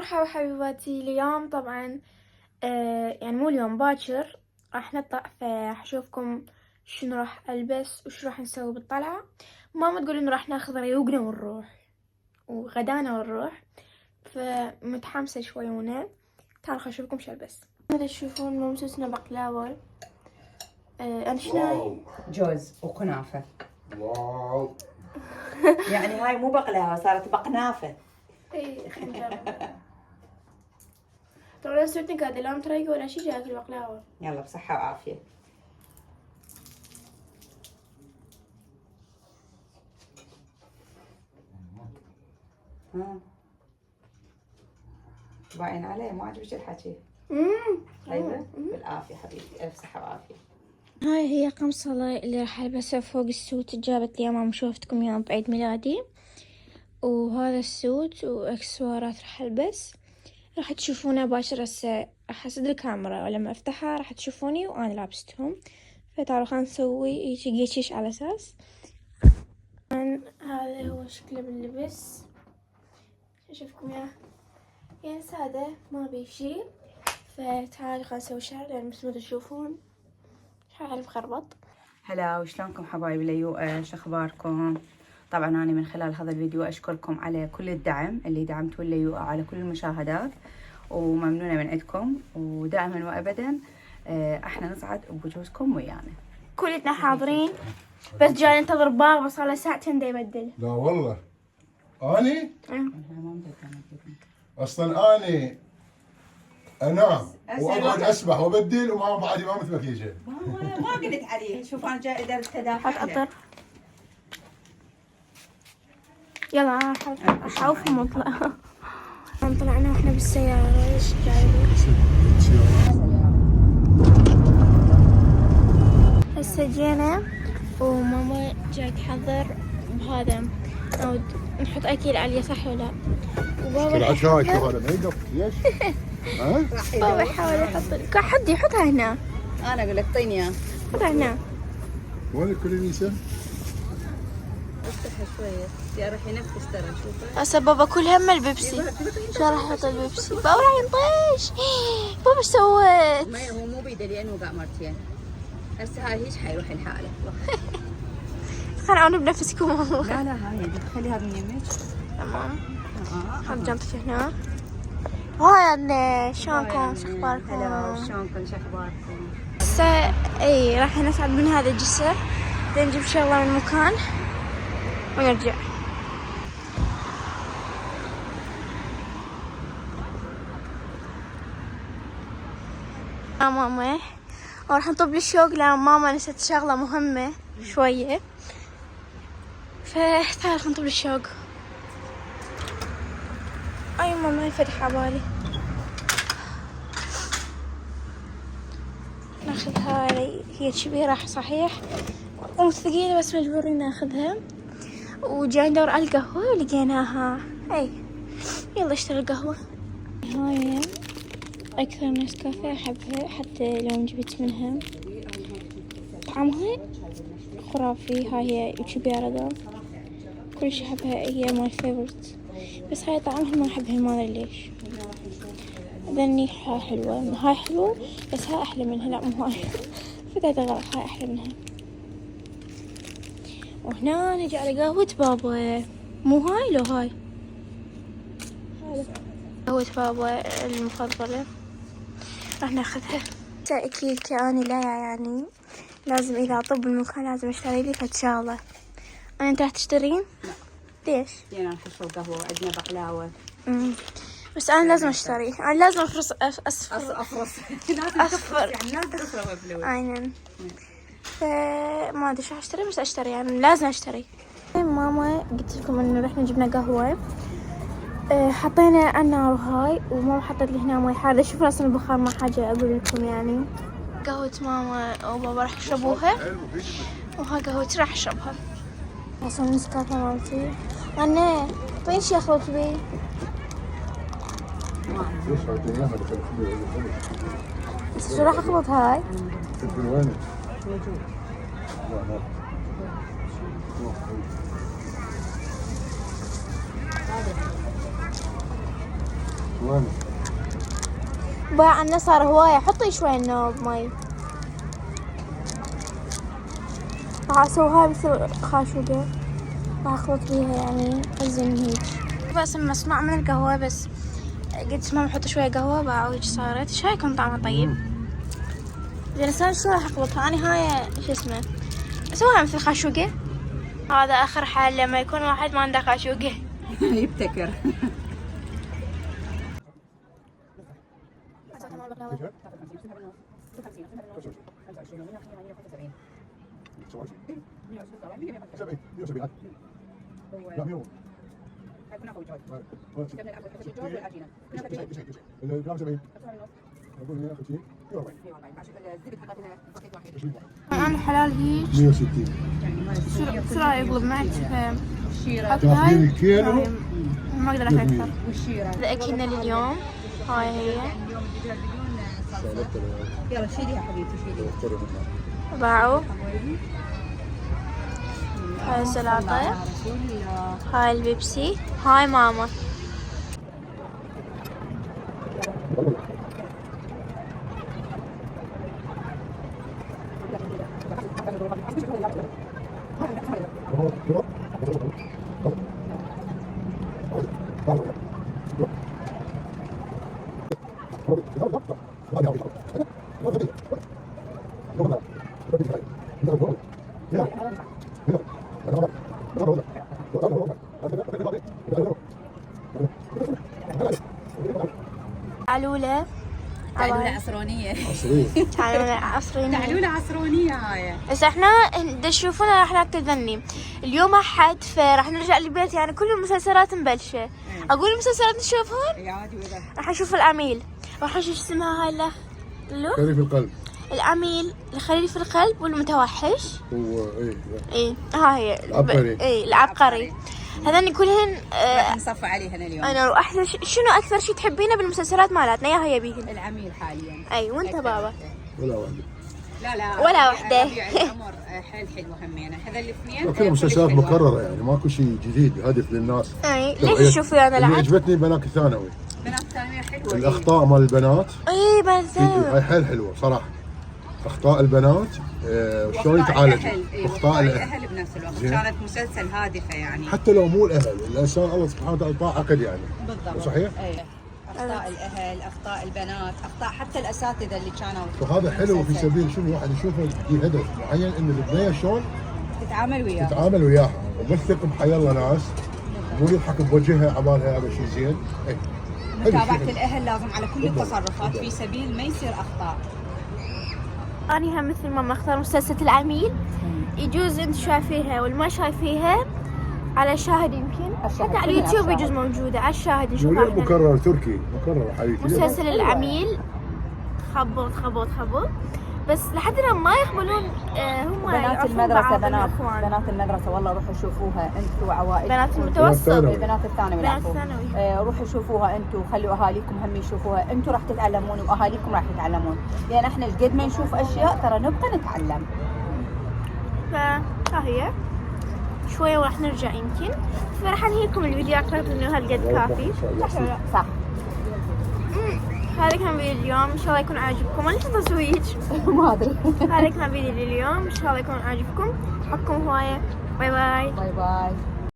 مرحبا حبيباتي. اليوم طبعا يعني مو اليوم، باكر راح نطلع، فحشوفكم شنو راح البس وش راح نسوي بالطلعة. ماما تقول انه راح ناخذ ريوقنا ونروح وغدانا ونروح، فمتحمسة شوي وانا. تعالوا خل اشوفكم شو البس. هذا تشوفون ممسوسنا بقلاوة. انا شناي جوز وكنافة. واو. يعني هاي مو بقلاوة، صارت بقنافة. اي خلينا نجرب. ترى لا سويتني قاعدة لا متريقة ولا شي، جاي اكل بقلاوة. يلا بصحة وعافية. باين عليه ما عجبك الحكي. ايوه بالعافية حبيبتي، الف صحة وعافية. هاي هي قمصة اللي راح البسها فوق السوت، جابت لي ماما شوفتكم يوم بعيد ميلادي. وهذا السوت واكسسوارات راح البس. راح تشوفونه باشر هسه، راح اسد الكاميرا ولما افتحها راح تشوفوني وانا لابستهم. فتعالوا خلينا نسوي يجي قشيش على اساس. هذا هو شكله باللبس، اشوفكم اياه يعني سادة ما بيه شي. فتعالوا خلينا نسوي شعر لان بس ما تشوفون شعري مخربط. هلا وشلونكم حبايبي ليوقا، شو اخباركم؟ طبعا انا من خلال هذا الفيديو اشكركم على كل الدعم اللي دعمتوا ليوقا، على كل المشاهدات، وممنونة من عندكم، ودائما وابدا احنا نسعد بوجودكم ويانا. كلنا حاضرين، بس جاي ننتظر بابا صار له ساعتين دا يبدل. لا والله اني اصلا اني انام واقعد اسبح وابدل وما بعدي ما متمكيجه. ما قلت عليه، شوف انا جاي ادرس تدافع. حط عطر. يلا احوفهم واطلع. طلعنا واحنا بالسيارة. ايش جايبين؟ هسه جينا وماما جاي تحضر بهذا، أو نحط اكل عليه صح ولا لا؟ وبابا شايك هذا ما يقف ليش؟ ها؟ بابا يحاول يحط حد يحطها هنا. انا اقول لك طيني اياه. حطها هنا. وين الكولينيسه؟ افتحها شوية يا راح ينفس ترى. شوفه هسه بابا كل هم البيبسي. شو راح يحط البيبسي؟ بابا راح ينطش. بابا ايش سويت؟ ما هو مو بيده لانه وقع مرتين. هسه هاي هيش حيروح الحالة. خلعوني بنفسكم. لا لا هاي خليها من يمك. تمام. حط جنطتي هنا. هاي شلونكم؟ شو اخباركم؟ هلا شلونكم؟ شو اخباركم؟ هسه اي راح نصعد من هذا الجسر، نجيب شغله من مكان ونرجع. ماما وراح نطب الشوق لان ماما نسيت شغله مهمه شويه، فتعال نطب الشوق. اي ماما يفتح عبالي. ناخذ هاي، هي كبيرة صحيح وثقيلة بس مجبورين ناخذها. وجاي ندور على القهوة ولقيناها. اي يلا اشتري القهوة. هاي اكثر نسكافيه احبها، حتى لو جبت منها طعمها خرافي. هاي هي كبيرة ذا، كل شي احبها، هي ماي فيفورت. بس هاي طعمها ما احبها، ما ادري ليش. ذني هاي حلوة، هاي حلوة بس هاي احلى منها. لا مو هاي. فقاعد غلط، هاي احلى منها. وهنا نجي على قهوة بابا. مو هاي لو هاي قهوة بابا المفضلة، راح ناخذها. اكيد كأني لا يعني لازم اذا اطب المكان لازم اشتري لي فد شغلة. انت راح تشترين؟ لا. ليش؟ جينا نشرب قهوة وعندنا بقلاوة. بس انا لازم اشتري، انا لازم افرص اصفر افرص. اصفر يعني لازم تصرف فلوس. عينا. فما ادري شو اشتري، بس اشتري يعني لازم اشتري. ماما قلت لكم انه رحنا جبنا قهوة، حطينا على النار وهاي، وماما حطت لي هنا مي حارة. شوفوا اصلا البخار، ما حاجة اقول لكم يعني. قهوة ماما وبابا راح يشربوها، وهاي قهوتي راح اشربها. اصلا نسكافيه مالتي انا طين شي اخلط بيه. ليش عطيني اياها دخلت لي بس شو راح اخلط هاي؟ تدري وينك؟ لا لا وين؟ باع عنا صار هواية. حطي شوي النوب مي. راح اسويها مثل خاشوقة، راح اخلط بيها يعني ازين هيك. بس مصنوع من القهوة، بس قلت ماما حط شوية قهوة باعوا هيك صارت. ايش رايكم طعمها طيب؟ زين هسه شو راح اخلطها انا؟ هاي شو اسمه اسويها مثل خاشوقة. هذا اخر حال لما يكون واحد ما عنده خاشوقة يبتكر. انا حلال هيك 160 شو رايك اقلب معك تاخذين الكيلو ما اقدر اكل اكثر. هذا اكلنا لليوم. هاي هي يلا شيليها حبيبتي شيليها. باعوا. هاي السلطة، هاي البيبسي، هاي ماما. تعلولة عصرونية. تعلولة عصرية. تعلولة عصرونية هاي. بس احنا تشوفونا راح ناكل ذني اليوم احد، فراح نرجع للبيت يعني كل المسلسلات مبلشة. اقول المسلسلات نشوفهم. عادي وذا. راح نشوف العميل، راح نشوف اسمها هاي خلي في القلب. العميل، الخليل في القلب، والمتوحش. هو ايه ها هي العبقري. ايه العبقري. هذني كلهن راح نصفى عليهن اليوم. انا واحلى شنو اكثر شيء تحبينه بالمسلسلات مالتنا؟ يا هي بيهن العميل حاليا. اي وانت بابا؟ ولا واحدة. لا ولا وحدة. ربيع العمر حيل حلوة همينة. هذا الاثنين كل مسلسلات مكررة يعني ماكو شيء جديد هادف للناس. اي ليش تشوفي انا اللي لعب؟ عجبتني بنات الثانوي. بنات الثانوية حلوة. الأخطاء مال البنات اي بنات الثانوي هاي حيل حلوة صراحة. أخطاء البنات شلون يتعالجوا. أخطاء الأهل بنفس الوقت. كانت مسلسل هادفة يعني. حتى لو مو الأهل، الإنسان الله سبحانه وتعالى عقد يعني. بالضبط. صحيح؟ ايه. اخطاء الاهل، اخطاء البنات، اخطاء حتى الاساتذه اللي كانوا. وهذا حلو في سبيل شنو الواحد يشوفه في هدف معين انه البنيه شلون تتعامل وياها. تتعامل وياها، وبس تقم حيالله ناس مو يضحك بوجهها عبالها هذا شيء زين. اي متابعه الاهل لازم على كل التصرفات في سبيل ما يصير اخطاء. أنا هم مثل ما اختار مسلسل العميل. يجوز انت شايفيها والما شايفيها على شاهد، يمكن حتى على اليوتيوب يجوز موجودة على الشاهد نشوفها. مكرر تركي مكرر حبيبي. مسلسل العميل خبط خبط خبط، بس لحد الان ما يقبلون. هم بنات المدرسه بنات المدرسه والله روحوا شوفوها انتم وعوائلكم. بنات المتوسط، بنات الثانوي. بنات الثانوي روحوا شوفوها انتم وخلوا اهاليكم هم يشوفوها. انتم راح تتعلمون واهاليكم راح يتعلمون، لان احنا قد ما نشوف اشياء ترى نبقى نتعلم. فها هي شويه وراح نرجع يمكن. فراح انهيكم الفيديو، اعتقد انه هالقد كافي. صح. هذا كان فيديو اليوم، ان شاء الله يكون عاجبكم. انا شو تسويج ما ادري. هذا كان فيديو اليوم، ان شاء الله يكون عاجبكم. حبكم هوايه. باي باي. باي باي.